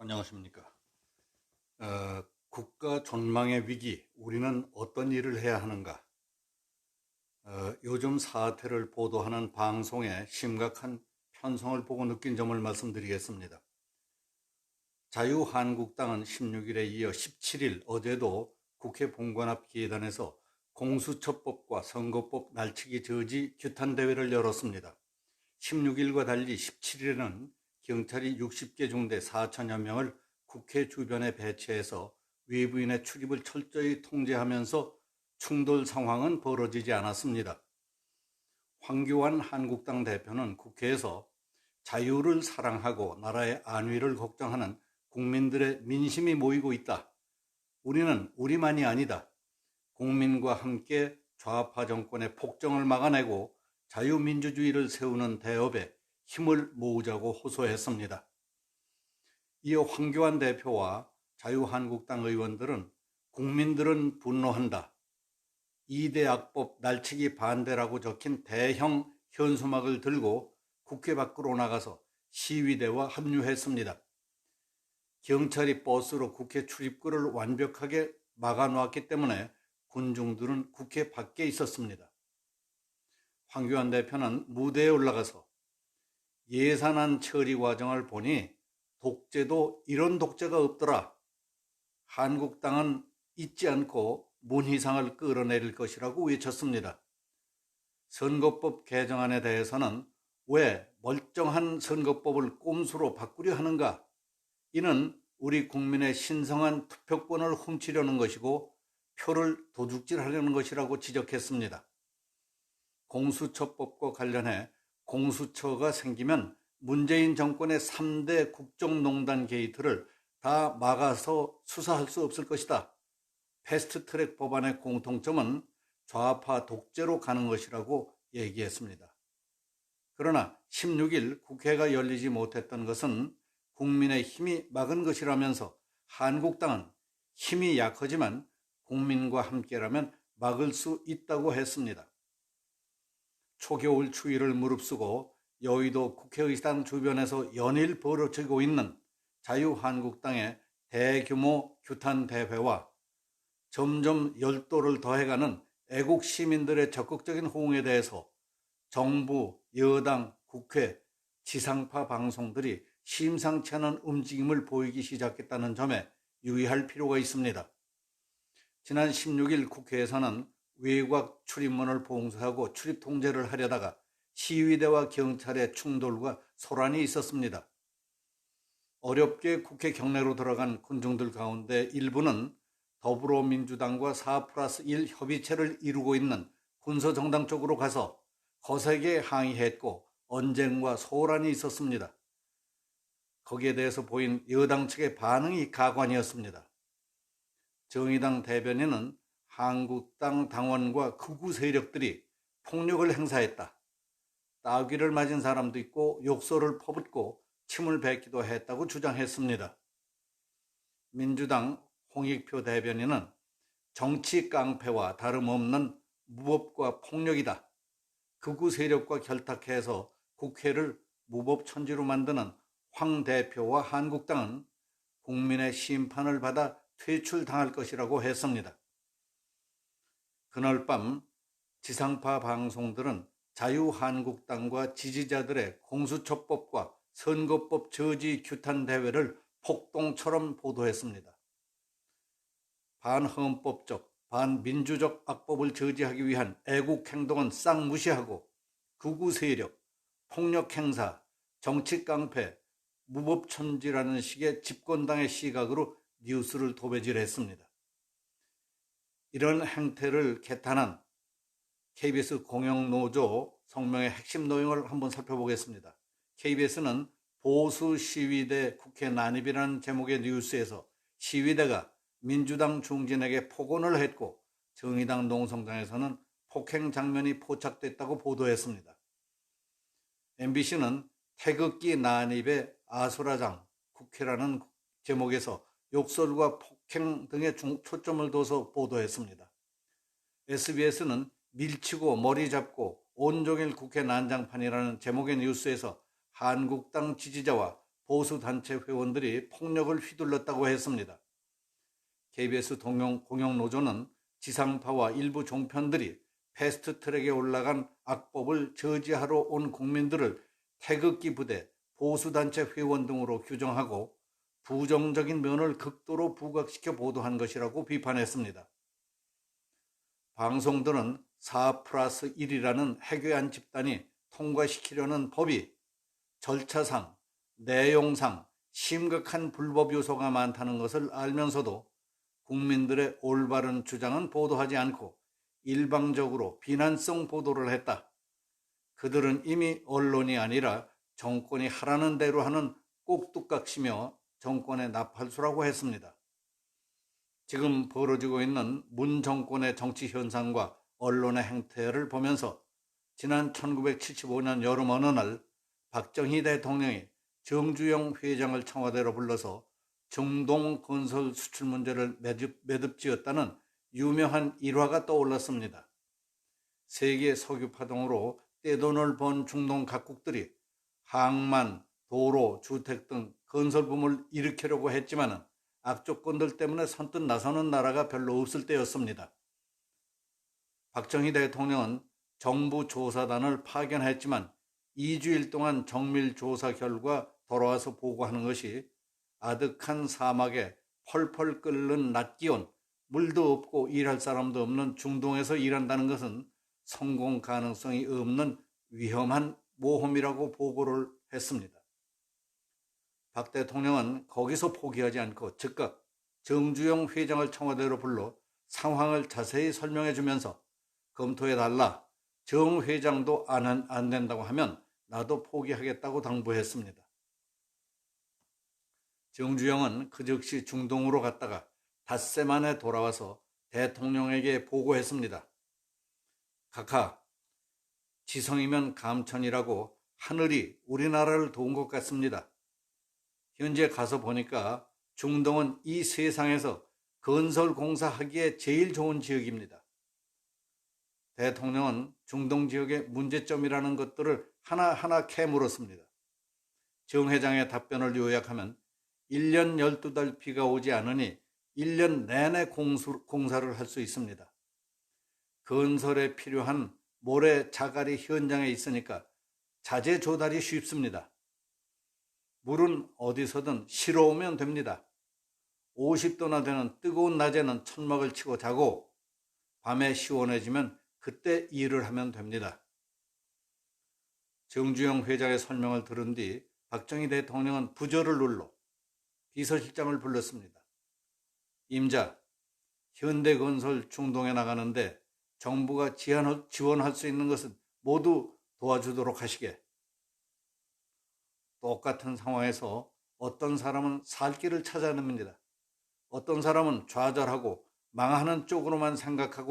안녕하십니까. 국가 존망의 위기, 우리는 어떤 일을 해야 하는가? 요즘 사태를 보도하는 방송에 심각한 편성을 보고 느낀 점을 말씀드리겠습니다. 자유한국당은 16일에 이어 17일 어제도 국회 본관 앞 계단에서 공수처법과 선거법 날치기 저지 규탄 대회를 열었습니다. 16일과 달리 17일에는 경찰이 60개 중대 4천여 명을 국회 주변에 배치해서 외부인의 출입을 철저히 통제하면서 충돌 상황은 벌어지지 않았습니다. 황교안 한국당 대표는 국회에서 자유를 사랑하고 나라의 안위를 걱정하는 국민들의 민심이 모이고 있다. 우리는 우리만이 아니다. 국민과 함께 좌파 정권의 폭정을 막아내고 자유민주주의를 세우는 대업에 힘을 모으자고 호소했습니다. 이어 황교안 대표와 자유한국당 의원들은 국민들은 분노한다. 2대 악법 날치기 반대라고 적힌 대형 현수막을 들고 국회 밖으로 나가서 시위대와 합류했습니다. 경찰이 버스로 국회 출입구를 완벽하게 막아놓았기 때문에 군중들은 국회 밖에 있었습니다. 황교안 대표는 무대에 올라가서 예산안 처리 과정을 보니 독재도 이런 독재가 없더라. 한국당은 잊지 않고 문희상을 끌어내릴 것이라고 외쳤습니다. 선거법 개정안에 대해서는 왜 멀쩡한 선거법을 꼼수로 바꾸려 하는가? 이는 우리 국민의 신성한 투표권을 훔치려는 것이고 표를 도둑질하려는 것이라고 지적했습니다. 공수처법과 관련해 공수처가 생기면 문재인 정권의 3대 국정농단 게이트를 다 막아서 수사할 수 없을 것이다. 패스트트랙 법안의 공통점은 좌파 독재로 가는 것이라고 얘기했습니다. 그러나 16일 국회가 열리지 못했던 것은 국민의 힘이 막은 것이라면서 한국당은 힘이 약하지만 국민과 함께라면 막을 수 있다고 했습니다. 초겨울 추위를 무릅쓰고 여의도 국회의사당 주변에서 연일 벌어지고 있는 자유한국당의 대규모 규탄 대회와 점점 열도를 더해가는 애국 시민들의 적극적인 호응에 대해서 정부, 여당, 국회, 지상파 방송들이 심상치 않은 움직임을 보이기 시작했다는 점에 유의할 필요가 있습니다. 지난 16일 국회에서는 외곽 출입문을 봉쇄하고 출입 통제를 하려다가 시위대와 경찰의 충돌과 소란이 있었습니다. 어렵게 국회 경내로 들어간 군중들 가운데 일부는 더불어민주당과 4+1 협의체를 이루고 있는 군소정당 쪽으로 가서 거세게 항의했고 언쟁과 소란이 있었습니다. 거기에 대해서 보인 여당 측의 반응이 가관이었습니다. 정의당 대변인은 한국당 당원과 극우 세력들이 폭력을 행사했다. 따귀를 맞은 사람도 있고 욕설을 퍼붓고 침을 뱉기도 했다고 주장했습니다. 민주당 홍익표 대변인은 정치 깡패와 다름없는 무법과 폭력이다. 극우 세력과 결탁해서 국회를 무법천지로 만드는 황 대표와 한국당은 국민의 심판을 받아 퇴출당할 것이라고 했습니다. 그날 밤 지상파 방송들은 자유한국당과 지지자들의 공수처법과 선거법 저지 규탄 대회를 폭동처럼 보도했습니다. 반헌법적, 반민주적 악법을 저지하기 위한 애국 행동은 싹 무시하고 극우 세력, 폭력 행사, 정치 깡패, 무법천지라는 식의 집권당의 시각으로 뉴스를 도배질했습니다. 이런 행태를 개탄한 KBS 공영노조 성명의 핵심 내용을 한번 살펴보겠습니다. KBS는 보수 시위대 국회 난입이라는 제목의 뉴스에서 시위대가 민주당 중진에게 폭언을 했고 정의당 농성장에서는 폭행 장면이 포착됐다고 보도했습니다. MBC는 태극기 난입의 아수라장 국회라는 제목에서 욕설과 폭행 등에 초점을 둬서 보도했습니다. SBS는 밀치고 머리 잡고 온종일 국회 난장판이라는 제목의 뉴스에서 한국당 지지자와 보수단체 회원들이 폭력을 휘둘렀다고 했습니다. KBS 공영노조는 지상파와 일부 종편들이 패스트트랙에 올라간 악법을 저지하러 온 국민들을 태극기 부대, 보수단체 회원 등으로 규정하고 부정적인 면을 극도로 부각시켜 보도한 것이라고 비판했습니다. 방송들은 4+1이라는 해괴한 집단이 통과시키려는 법이 절차상, 내용상 심각한 불법 요소가 많다는 것을 알면서도 국민들의 올바른 주장은 보도하지 않고 일방적으로 비난성 보도를 했다. 그들은 이미 언론이 아니라 정권이 하라는 대로 하는 꼭두각시며 정권의 나팔수라고 했습니다. 지금 벌어지고 있는 문 정권의 정치 현상과 언론의 행태를 보면서 지난 1975년 여름 어느 날 박정희 대통령이 정주영 회장을 청와대로 불러서 중동 건설 수출 문제를 매듭지었다는 유명한 일화가 떠올랐습니다. 세계 석유 파동으로 떼돈을 번 중동 각국들이 항만, 도로, 주택 등 건설붐을 일으키려고 했지만 악조건들 때문에 선뜻 나서는 나라가 별로 없을 때였습니다. 박정희 대통령은 정부 조사단을 파견했지만 2주일 동안 정밀 조사 결과 돌아와서 보고하는 것이 아득한 사막에 펄펄 끓는 낮 기온, 물도 없고 일할 사람도 없는 중동에서 일한다는 것은 성공 가능성이 없는 위험한 모험이라고 보고를 했습니다. 박 대통령은 거기서 포기하지 않고 즉각 정주영 회장을 청와대로 불러 상황을 자세히 설명해 주면서 검토해달라, 정 회장도 안 된다고 하면 나도 포기하겠다고 당부했습니다. 정주영은 그 즉시 중동으로 갔다가 닷새 만에 돌아와서 대통령에게 보고했습니다. 각하, 지성이면 감천이라고 하늘이 우리나라를 도운 것 같습니다. 현재 가서 보니까 중동은 이 세상에서 건설 공사하기에 제일 좋은 지역입니다. 대통령은 중동 지역의 문제점이라는 것들을 하나하나 캐물었습니다. 정 회장의 답변을 요약하면 1년 12달 비가 오지 않으니 1년 내내 공사를 할 수 있습니다. 건설에 필요한 모래, 자갈이 현장에 있으니까 자재 조달이 쉽습니다. 물은 어디서든 실어오면 됩니다. 50도나 되는 뜨거운 낮에는 천막을 치고 자고 밤에 시원해지면 그때 일을 하면 됩니다. 정주영 회장의 설명을 들은 뒤 박정희 대통령은 부저를 눌러 비서실장을 불렀습니다. 임자, 현대건설 중동에 나가는데 정부가 지원할 수 있는 것은 모두 도와주도록 하시게. 똑같은 상황에서 어떤 사람은 살 길을 찾아냅니다. 어떤 사람은 좌절하고 망하는 쪽으로만 생각하고